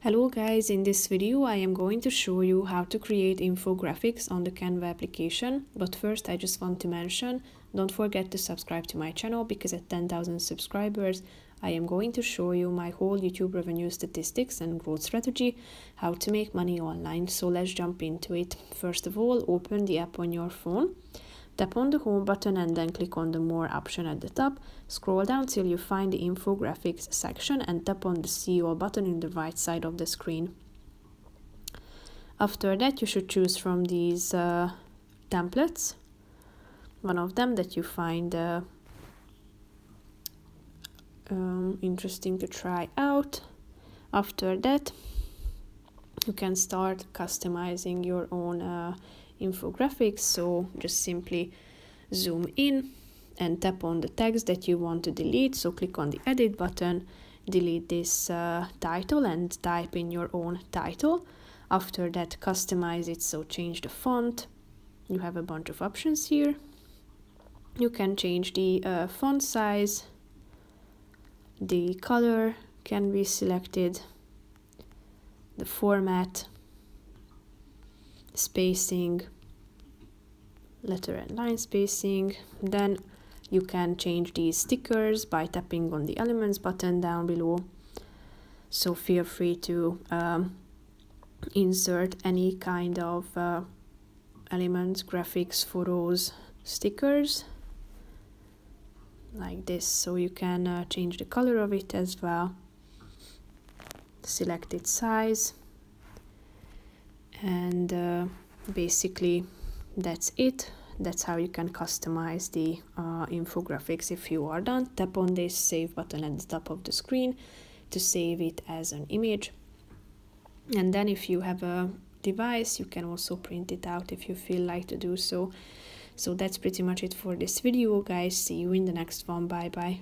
Hello guys, in this video I am going to show you how to create infographics on the Canva application, but first I just want to mention, don't forget to subscribe to my channel because at 10,000 subscribers I am going to show you my whole YouTube revenue statistics and growth strategy, how to make money online. So let's jump into it. First of all, open the app on your phone. Tap on the home button and then click on the more option at the top. Scroll down till you find the infographics section and tap on the see all button in the right side of the screen. After that, you should choose from these templates, one of them that you find interesting to try out. After that, you can start customizing your own infographics. So just simply zoom in and tap on the text that you want to delete. So click on the edit button, delete this title and type in your own title. After that, customize it, so change the font. You have a bunch of options here. You can change the font size, the color can be selected, the format, spacing, letter and line spacing. Then you can change these stickers by tapping on the elements button down below. So feel free to insert any kind of elements, graphics, photos, stickers like this. So you can change the color of it as well, select its size, and basically that's it. That's how you can customize the infographics. If you are done, tap on this save button at the top of the screen to save it as an image. And then if you have a device, you can also print it out if you feel like to do so. So that's pretty much it for this video, guys. See you in the next one. Bye bye.